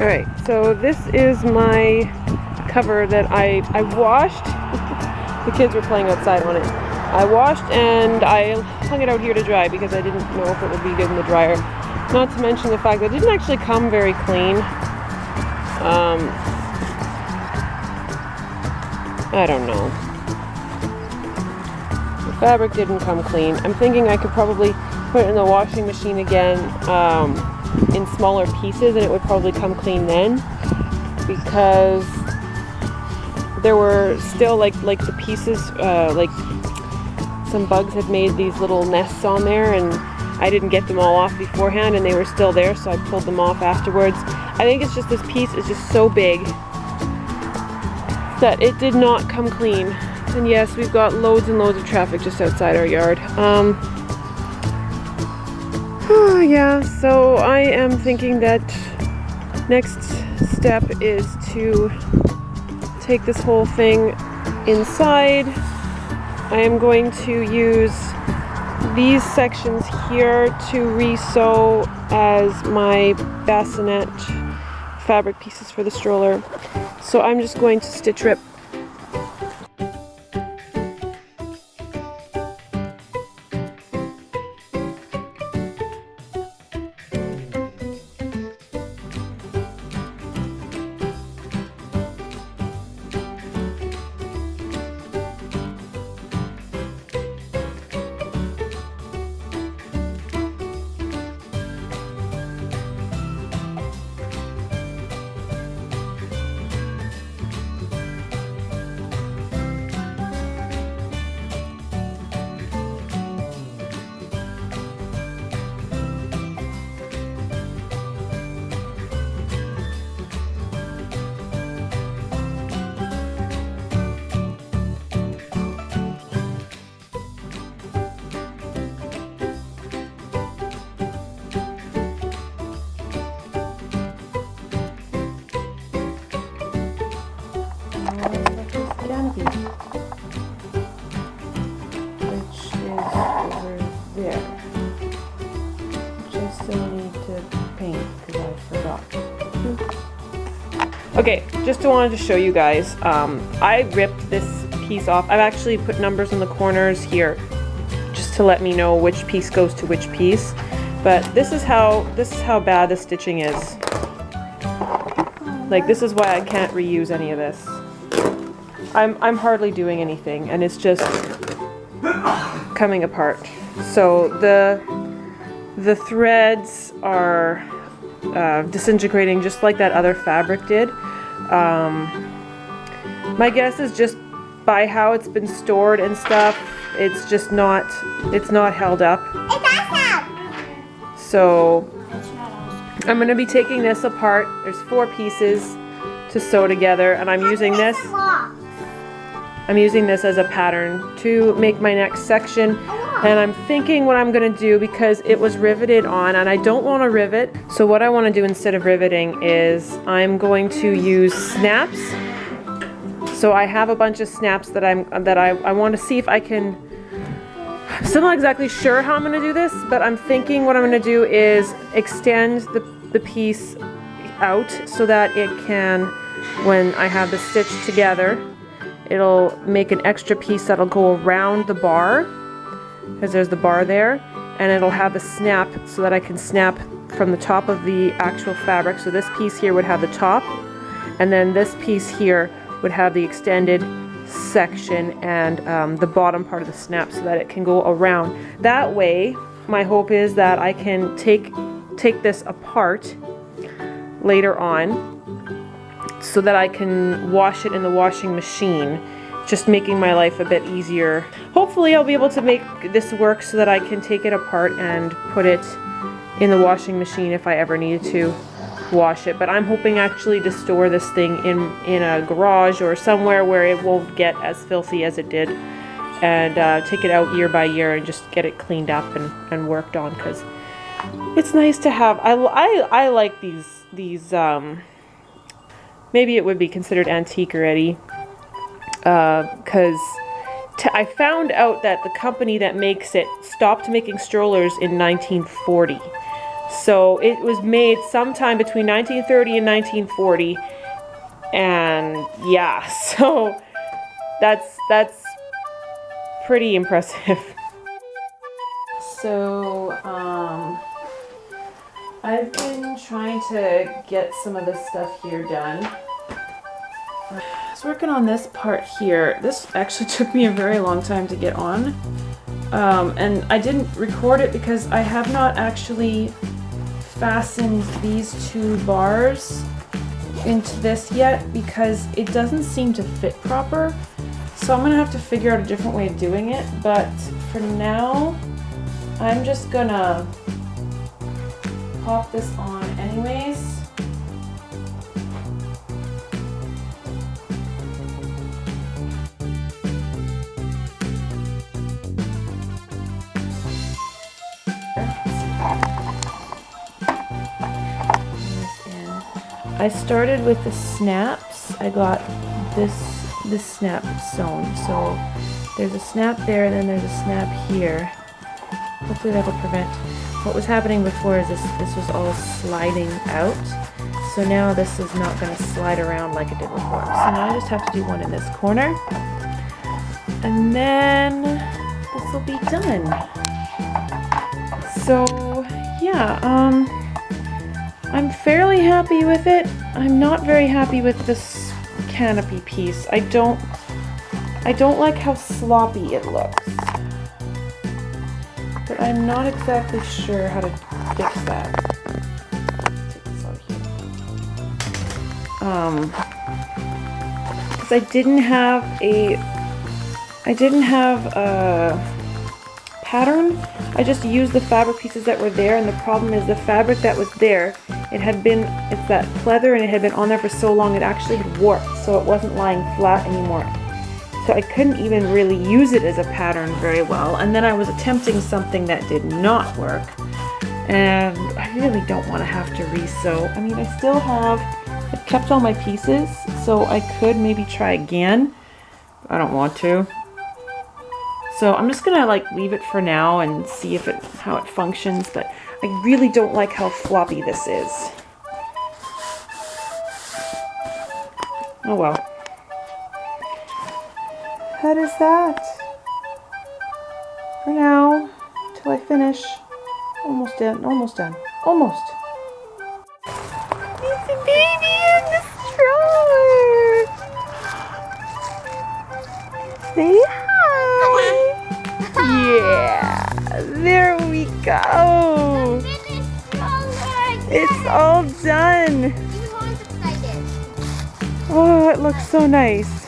Alright, so this is my cover that I washed. The kids were playing outside on it. I washed and I hung it out here to dry because I didn't know if it would be good in the dryer. Not to mention the fact that it didn't actually come very clean. I don't know. The fabric didn't come clean. I'm thinking I could probably put it in the washing machine again in smaller pieces and it would probably come clean then, because there were still like the pieces, like some bugs had made these little nests on there and I didn't get them all off beforehand and they were still there, so I pulled them off afterwards. I think it's just this piece is just so big that it did not come clean. And yes, we've got loads and loads of traffic just outside our yard. Yeah, so I am thinking that next step is to take this whole thing inside. I am going to use these sections here to re-sew as my bassinet fabric pieces for the stroller. So I'm just going to stitch rip. Which is over there, which I still need to paint because I forgot. Okay, just wanted to show you guys, I ripped this piece off. I've actually put numbers on the corners here just to let me know which piece goes to which piece, but this is how bad the stitching is. Like, this is why I can't reuse any of this. I'm hardly doing anything and it's just coming apart. So the threads are disintegrating just like that other fabric did. My guess is just by how it's been stored and stuff, it's just not held up. It's awesome. So I'm going to be taking this apart. There's 4 pieces to sew together and I'm using this as a pattern to make my next section. And I'm thinking what I'm going to do, because it was riveted on and I don't want to rivet. So what I want to do instead of riveting is I'm going to use snaps. So I have a bunch of snaps that I want to see if I can. Still not exactly sure how I'm going to do this, but I'm thinking what I'm going to do is extend the piece out so that it can, when I have the stitch together, it'll make an extra piece that'll go around the bar, because there's the bar there, and it'll have a snap so that I can snap from the top of the actual fabric. So this piece here would have the top, and then this piece here would have the extended section and the bottom part of the snap so that it can go around. That way, my hope is that I can take this apart later on so that I can wash it in the washing machine, just making my life a bit easier. Hopefully I'll be able to make this work so that I can take it apart and put it in the washing machine if I ever needed to wash it. But I'm hoping actually to store this thing in a garage or somewhere where it won't get as filthy as it did, and take it out year by year and just get it cleaned up and worked on, because it's nice to have. I like these maybe it would be considered antique already, because I found out that the company that makes it stopped making strollers in 1940. So it was made sometime between 1930 and 1940. And yeah, so that's pretty impressive. So I've been trying to get some of this stuff here done. I was working on this part here. This actually took me a very long time to get on. And I didn't record it because I have not actually fastened these two bars into this yet because it doesn't seem to fit proper. So I'm gonna have to figure out a different way of doing it, but for now I'm just gonna pop this on anyways. I started with the snaps. I got this snap sewn. So there's a snap there, and then there's a snap here. Hopefully that'll prevent. What was happening before is this was all sliding out. So now this is not going to slide around like it did before. So now I just have to do one in this corner. And then this will be done. So yeah, I'm fairly happy with it. I'm not very happy with this canopy piece. I don't like how sloppy it looks. But I'm not exactly sure how to fix that. Take this out here. Because I didn't have a pattern. I just used the fabric pieces that were there, and the problem is the fabric that was there, it's that pleather, and it had been on there for so long it actually had warped, so it wasn't lying flat anymore. So I couldn't even really use it as a pattern very well, and then I was attempting something that did not work, and I really don't want to have to re-sew. I mean, I've kept all my pieces, so I could maybe try again. I don't want to. So I'm just gonna like leave it for now and see how it functions, but I really don't like how floppy this is. Oh well. That is that. For now, till I finish. Almost done, almost done, almost. It's a baby in the stroller. Say hi. Yeah, there we go. It's all done. Oh, it looks so nice.